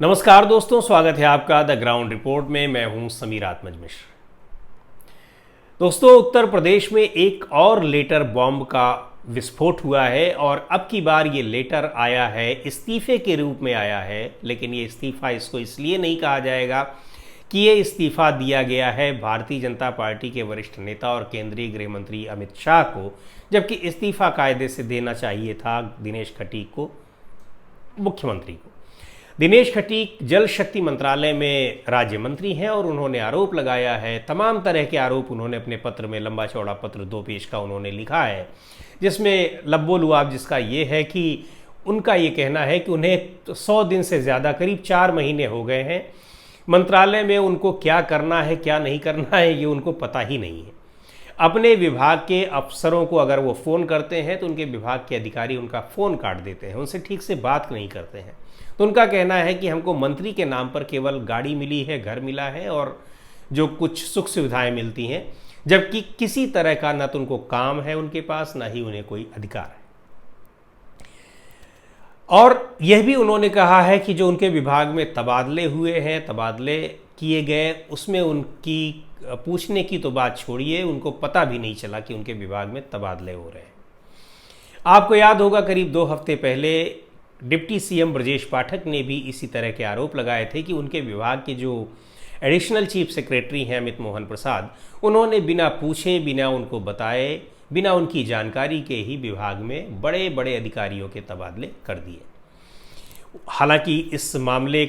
नमस्कार दोस्तों, स्वागत है आपका द ग्राउंड रिपोर्ट में। मैं हूं समीर आत्मज मिश्र। दोस्तों, उत्तर प्रदेश में एक और लेटर बॉम्ब का विस्फोट हुआ है और अब की बार ये लेटर आया है, इस्तीफे के रूप में आया है। लेकिन ये इस्तीफा इसको इसलिए नहीं कहा जाएगा कि ये इस्तीफा दिया गया है भारतीय जनता पार्टी के वरिष्ठ नेता और केंद्रीय गृह मंत्री अमित शाह को, जबकि इस्तीफा कायदे से देना चाहिए था दिनेश खटीक को, मुख्यमंत्री को। दिनेश खटीक जल शक्ति मंत्रालय में राज्य मंत्री हैं और उन्होंने आरोप लगाया है, तमाम तरह के आरोप उन्होंने अपने पत्र में, लंबा चौड़ा पत्र 2 पेज का उन्होंने लिखा है, जिसमें लब्बो-लुआब जिसका ये है कि उनका ये कहना है कि उन्हें 100 दिन से ज़्यादा, करीब 4 महीने हो गए हैं मंत्रालय में, उनको क्या करना है क्या नहीं करना है ये उनको पता ही नहीं है। अपने विभाग के अफसरों को अगर वो फ़ोन करते हैं तो उनके विभाग के अधिकारी उनका फ़ोन काट देते हैं, उनसे ठीक से बात नहीं करते हैं। तो उनका कहना है कि हमको मंत्री के नाम पर केवल गाड़ी मिली है, घर मिला है और जो कुछ सुख सुविधाएं मिलती हैं, जबकि किसी तरह का न तो उनको काम है उनके पास, ना ही उन्हें कोई अधिकार है। और यह भी उन्होंने कहा है कि जो उनके विभाग में तबादले हुए हैं, तबादले किए गए, उसमें उनकी पूछने की तो बात छोड़िए, उनको पता भी नहीं चला कि उनके विभाग में तबादले हो रहे हैं। आपको याद होगा, करीब 2 हफ्ते पहले डिप्टी सीएम ब्रजेश पाठक ने भी इसी तरह के आरोप लगाए थे कि उनके विभाग के जो एडिशनल चीफ सेक्रेटरी हैं अमित मोहन प्रसाद, उन्होंने बिना पूछे, बिना उनको बताए, बिना उनकी जानकारी के ही विभाग में बड़े बड़े अधिकारियों के तबादले कर दिए। हालांकि इस मामले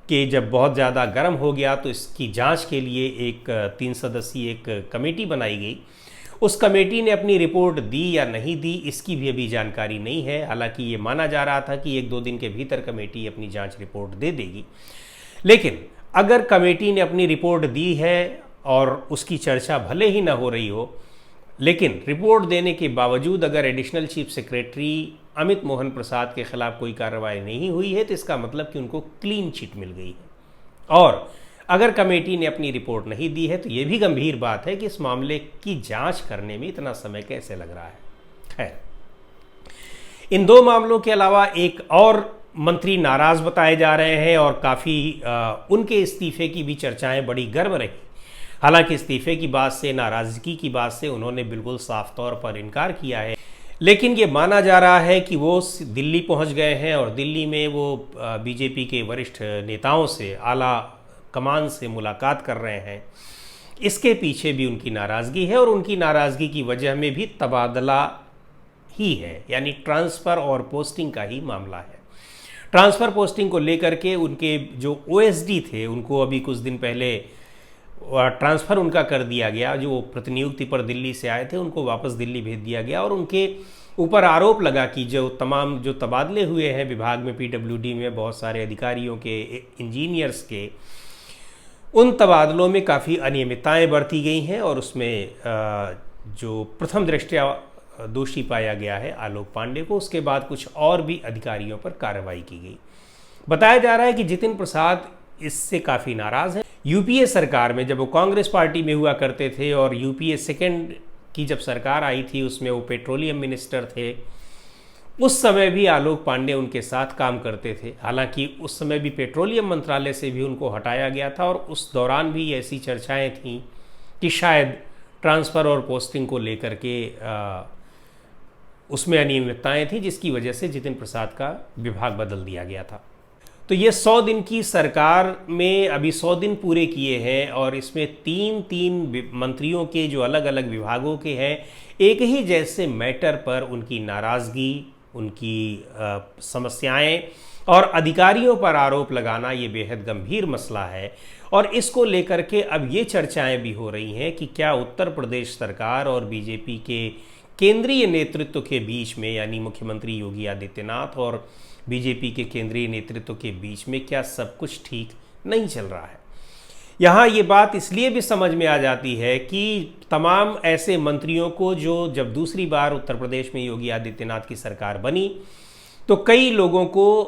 के जब बहुत ज़्यादा गर्म हो गया तो इसकी जांच के लिए एक 3 सदस्यीय एक कमेटी बनाई गई। उस कमेटी ने अपनी रिपोर्ट दी या नहीं दी, इसकी भी अभी जानकारी नहीं है। हालांकि ये माना जा रहा था कि 1-2 दिन के भीतर कमेटी अपनी जांच रिपोर्ट दे देगी। लेकिन अगर कमेटी ने अपनी रिपोर्ट दी है और उसकी चर्चा भले ही ना हो रही हो, लेकिन रिपोर्ट देने के बावजूद अगर additional chief secretary Amit Mohan Prasad के खिलाफ कोई कार्रवाई नहीं हुई है, तो इसका मतलब कि उनको क्लीन चिट मिल गई है। और अगर कमेटी ने अपनी रिपोर्ट नहीं दी है तो ये भी गंभीर बात है कि इस मामले की जांच करने में इतना समय कैसे लग रहा है। खैर, इन 2 मामलों के अलावा एक और मंत्री नाराज बताए जा रहे हैं और काफ़ी उनके इस्तीफे की भी चर्चाएं बड़ी गर्म रही। हालांकि इस्तीफे की बात से, नाराज़गी की बात से उन्होंने बिल्कुल साफ तौर पर इनकार किया है, लेकिन ये माना जा रहा है कि वो दिल्ली पहुंच गए हैं और दिल्ली में वो बीजेपी के वरिष्ठ नेताओं से, आला कमान से मुलाकात कर रहे हैं। इसके पीछे भी उनकी नाराज़गी है और उनकी नाराज़गी की वजह में भी तबादला ही है, यानी ट्रांसफ़र और पोस्टिंग का ही मामला है। ट्रांसफ़र पोस्टिंग को लेकर के उनके जो ओएसडी थे, उनको अभी कुछ दिन पहले ट्रांसफ़र उनका कर दिया गया। जो प्रतिनियुक्ति पर दिल्ली से आए थे उनको वापस दिल्ली भेज दिया गया और उनके ऊपर आरोप लगा कि जो तबादले हुए हैं विभाग में, पीडब्ल्यूडी में बहुत सारे अधिकारियों के, इंजीनियर्स के, उन तबादलों में काफ़ी अनियमितताएं बरती गई हैं और उसमें जो प्रथम दृष्टया दोषी पाया गया है आलोक पांडे को, उसके बाद कुछ और भी अधिकारियों पर कार्रवाई की गई। बताया जा रहा है कि जितिन प्रसाद इससे काफ़ी नाराज़ हैं। यूपीए सरकार में जब वो कांग्रेस पार्टी में हुआ करते थे और यूपीए सेकेंड की जब सरकार आई थी उसमें वो पेट्रोलियम मिनिस्टर थे, उस समय भी आलोक पांडे उनके साथ काम करते थे। हालांकि उस समय भी पेट्रोलियम मंत्रालय से भी उनको हटाया गया था और उस दौरान भी ऐसी चर्चाएं थीं कि शायद ट्रांसफ़र और पोस्टिंग को लेकर के उसमें अनियमितताएं थीं, जिसकी वजह से जितिन प्रसाद का विभाग बदल दिया गया था। तो ये 100 दिन की सरकार में अभी 100 दिन पूरे किए हैं और इसमें 3 मंत्रियों के जो अलग अलग विभागों के हैं, एक ही जैसे मैटर पर उनकी नाराज़गी, उनकी समस्याएं और अधिकारियों पर आरोप लगाना ये बेहद गंभीर मसला है। और इसको लेकर के अब ये चर्चाएं भी हो रही हैं कि क्या उत्तर प्रदेश सरकार और बीजेपी के केंद्रीय नेतृत्व के बीच में, यानी मुख्यमंत्री योगी आदित्यनाथ और बीजेपी के केंद्रीय नेतृत्व के बीच में क्या सब कुछ ठीक नहीं चल रहा है। यहाँ ये बात इसलिए भी समझ में आ जाती है कि तमाम ऐसे मंत्रियों को जो जब दूसरी बार उत्तर प्रदेश में योगी आदित्यनाथ की सरकार बनी तो कई लोगों को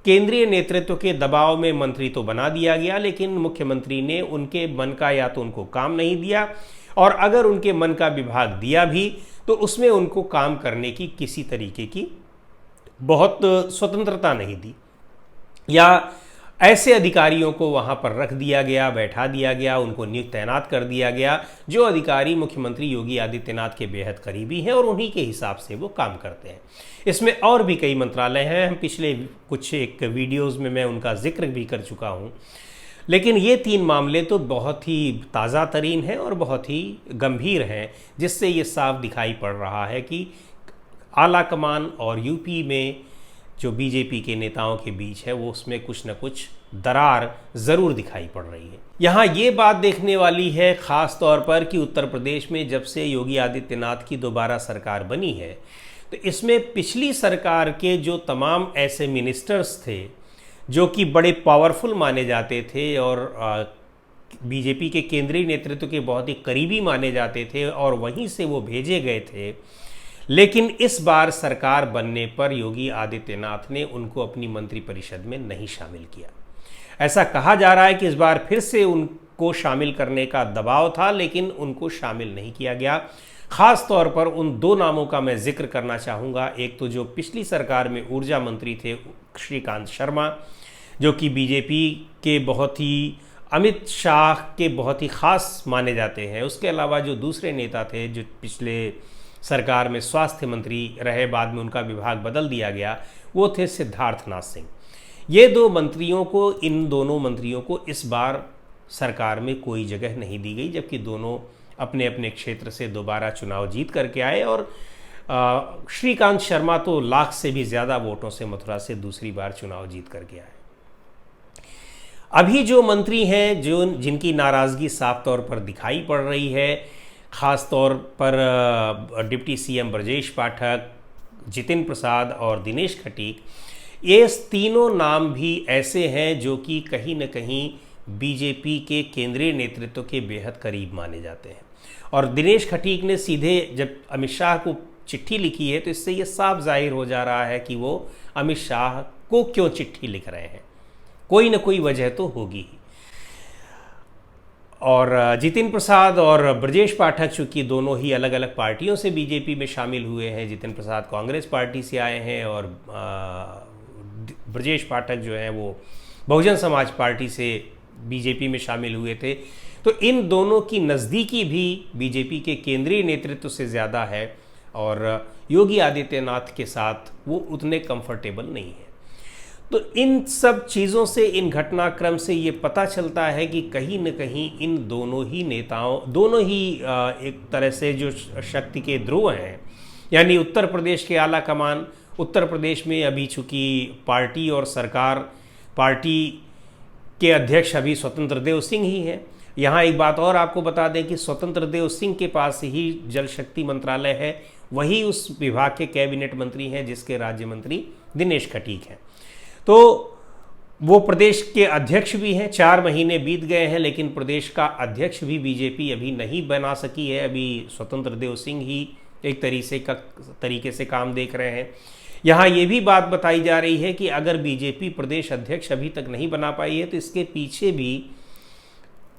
केंद्रीय नेतृत्व के दबाव में मंत्री तो बना दिया गया, लेकिन मुख्यमंत्री ने उनके मन का या तो उनको काम नहीं दिया, और अगर उनके मन का विभाग दिया भी तो उसमें उनको काम करने की किसी तरीके की बहुत स्वतंत्रता नहीं दी, या ऐसे अधिकारियों को वहां पर रख दिया गया, बैठा दिया गया, उनको नियुक्त तैनात कर दिया गया, जो अधिकारी मुख्यमंत्री योगी आदित्यनाथ के बेहद करीबी हैं और उन्हीं के हिसाब से वो काम करते हैं। इसमें और भी कई मंत्रालय हैं, हम पिछले कुछ एक वीडियोज़ में मैं उनका जिक्र भी कर चुका हूँ, लेकिन ये 3 मामले तो बहुत ही ताज़ा तरीन हैं और बहुत ही गंभीर हैं, जिससे ये साफ दिखाई पड़ रहा है कि आला कमान और यूपी में जो बीजेपी के नेताओं के बीच है वो उसमें कुछ न कुछ दरार ज़रूर दिखाई पड़ रही है। यहाँ ये बात देखने वाली है ख़ास तौर पर कि उत्तर प्रदेश में जब से योगी आदित्यनाथ की दोबारा सरकार बनी है, तो इसमें पिछली सरकार के जो तमाम ऐसे मिनिस्टर्स थे जो कि बड़े पावरफुल माने जाते थे और बीजेपी के केंद्रीय नेतृत्व के बहुत ही करीबी माने जाते थे और वहीं से वो भेजे गए थे, लेकिन इस बार सरकार बनने पर योगी आदित्यनाथ ने उनको अपनी मंत्रिपरिषद में नहीं शामिल किया। ऐसा कहा जा रहा है कि इस बार फिर से उनको शामिल करने का दबाव था, लेकिन उनको शामिल नहीं किया गया। ख़ास तौर पर उन 2 नामों का मैं जिक्र करना चाहूँगा। एक तो जो पिछली सरकार में ऊर्जा मंत्री थे श्रीकांत शर्मा, जो कि बीजेपी के बहुत ही अमित शाह के बहुत ही ख़ास माने जाते हैं। उसके अलावा जो दूसरे नेता थे जो पिछले सरकार में स्वास्थ्य मंत्री रहे, बाद में उनका विभाग बदल दिया गया, वो थे सिद्धार्थनाथ सिंह। ये 2 मंत्रियों को, इन दोनों मंत्रियों को इस बार सरकार में कोई जगह नहीं दी गई, जबकि दोनों अपने अपने क्षेत्र से दोबारा चुनाव जीत करके आए और श्रीकांत शर्मा तो लाख से भी ज़्यादा वोटों से मथुरा से दूसरी बार चुनाव जीत करके आए। अभी जो मंत्री हैं जिनकी नाराज़गी साफ तौर पर दिखाई पड़ रही है, ख़ास तौर पर डिप्टी सीएम ब्रजेश पाठक, जितिन प्रसाद और दिनेश खटीक, ये तीनों नाम भी ऐसे हैं जो कि कहीं न कहीं बीजेपी के केंद्रीय नेतृत्व के बेहद करीब माने जाते हैं। और दिनेश खटीक ने सीधे जब अमित शाह को चिट्ठी लिखी है, तो इससे ये साफ जाहिर हो जा रहा है कि वो अमित शाह को क्यों चिट्ठी लिख रहे हैं, कोई न कोई वजह तो होगी ही। और जितिन प्रसाद और ब्रजेश पाठक, चूँकि दोनों ही अलग अलग पार्टियों से बीजेपी में शामिल हुए हैं, जितिन प्रसाद कांग्रेस पार्टी से आए हैं और ब्रजेश पाठक जो हैं वो बहुजन समाज पार्टी से बीजेपी में शामिल हुए थे, तो इन दोनों की नज़दीकी भी बीजेपी के केंद्रीय नेतृत्व से ज़्यादा है और योगी आदित्यनाथ के साथ वो उतने कंफर्टेबल नहीं है। तो इन सब चीज़ों से, इन घटनाक्रम से ये पता चलता है कि कहीं न कहीं इन दोनों ही नेताओं, दोनों ही एक तरह से जो शक्ति के ध्रुव हैं, यानी उत्तर प्रदेश के आला कमान, उत्तर प्रदेश में अभी चूँकि पार्टी और सरकार, पार्टी के अध्यक्ष अभी स्वतंत्र देव सिंह ही हैं। यहाँ एक बात और आपको बता दें कि स्वतंत्र देव सिंह के पास ही जल शक्ति मंत्रालय है, वही उस विभाग के कैबिनेट मंत्री हैं जिसके राज्य मंत्री दिनेश खटीक हैं। तो वो प्रदेश के अध्यक्ष भी हैं। 4 महीने बीत गए हैं, लेकिन प्रदेश का अध्यक्ष भी बीजेपी अभी नहीं बना सकी है। अभी स्वतंत्र देव सिंह ही एक तरीके से काम देख रहे हैं। यहाँ ये भी बात बताई जा रही है कि अगर बीजेपी प्रदेश अध्यक्ष अभी तक नहीं बना पाई है, तो इसके पीछे भी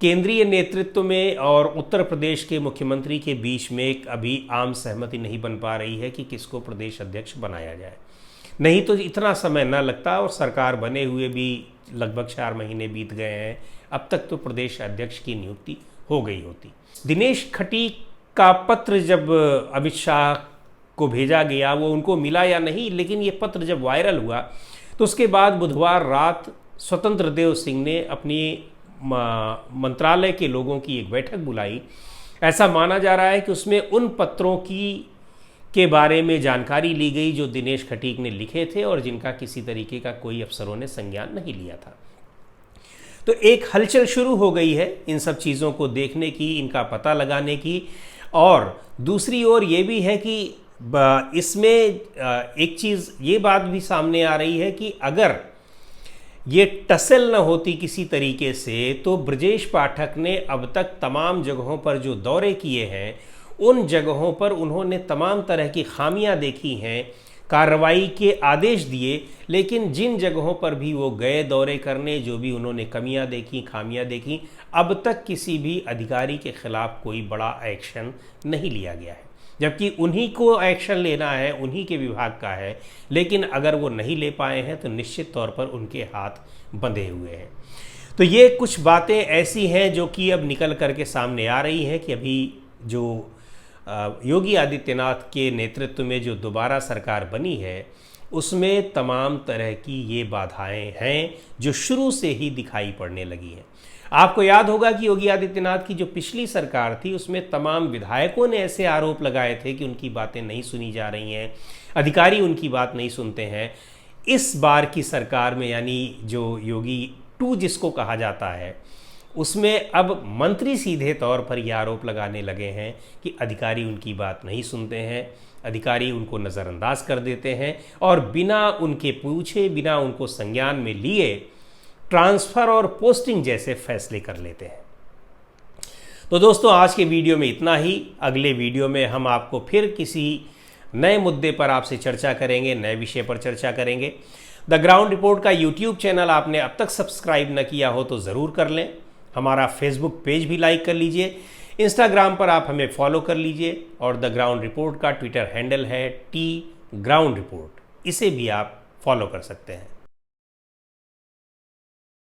केंद्रीय नेतृत्व में और उत्तर प्रदेश के मुख्यमंत्री के बीच में एक अभी आम सहमति नहीं बन पा रही है कि किसको प्रदेश अध्यक्ष बनाया जाए। नहीं तो इतना समय न लगता और सरकार बने हुए भी लगभग 4 महीने बीत गए हैं, अब तक तो प्रदेश अध्यक्ष की नियुक्ति हो गई होती। दिनेश खटीक का पत्र जब अमित शाह को भेजा गया, वो उनको मिला या नहीं, लेकिन ये पत्र जब वायरल हुआ तो उसके बाद बुधवार रात स्वतंत्र देव सिंह ने अपनी मंत्रालय के लोगों की एक बैठक बुलाई। ऐसा माना जा रहा है कि उसमें उन पत्रों के बारे में जानकारी ली गई जो दिनेश खटीक ने लिखे थे और जिनका किसी तरीके का कोई अफसरों ने संज्ञान नहीं लिया था। तो एक हलचल शुरू हो गई है इन सब चीज़ों को देखने की, इनका पता लगाने की। और दूसरी ओर ये भी है कि इसमें एक चीज़ ये बात भी सामने आ रही है कि अगर ये टसल न होती किसी तरीके से, तो ब्रजेश पाठक ने अब तक तमाम जगहों पर जो दौरे किए हैं, उन जगहों पर उन्होंने तमाम तरह की खामियां देखी हैं, कार्रवाई के आदेश दिए, लेकिन जिन जगहों पर भी वो गए दौरे करने, जो भी उन्होंने कमियां देखी, खामियां देखी, अब तक किसी भी अधिकारी के खिलाफ कोई बड़ा एक्शन नहीं लिया गया है। जबकि उन्हीं को एक्शन लेना है, उन्हीं के विभाग का है, लेकिन अगर वो नहीं ले पाए हैं तो निश्चित तौर पर उनके हाथ बंधे हुए हैं। तो ये कुछ बातें ऐसी हैं जो कि अब निकल करके सामने आ रही हैं कि अभी जो योगी आदित्यनाथ के नेतृत्व में जो दोबारा सरकार बनी है उसमें तमाम तरह की ये बाधाएं हैं जो शुरू से ही दिखाई पड़ने लगी हैं। आपको याद होगा कि योगी आदित्यनाथ की जो पिछली सरकार थी उसमें तमाम विधायकों ने ऐसे आरोप लगाए थे कि उनकी बातें नहीं सुनी जा रही हैं, अधिकारी उनकी बात नहीं सुनते हैं। इस बार की सरकार में यानी जो योगी 2 जिसको कहा जाता है उसमें अब मंत्री सीधे तौर पर यह आरोप लगाने लगे हैं कि अधिकारी उनकी बात नहीं सुनते हैं, अधिकारी उनको नज़रअंदाज कर देते हैं और बिना उनके पूछे, बिना उनको संज्ञान में लिए ट्रांसफ़र और पोस्टिंग जैसे फैसले कर लेते हैं। तो दोस्तों आज के वीडियो में इतना ही। अगले वीडियो में हम आपको फिर किसी नए मुद्दे पर आपसे चर्चा करेंगे, नए विषय पर चर्चा करेंगे। द ग्राउंड रिपोर्ट का यूट्यूब चैनल आपने अब तक सब्सक्राइब न किया हो तो ज़रूर कर लें। हमारा फेसबुक पेज भी लाइक कर लीजिए, इंस्टाग्राम पर आप हमें फॉलो कर लीजिए और द ग्राउंड रिपोर्ट का ट्विटर हैंडल है @ground report, इसे भी आप फॉलो कर सकते हैं।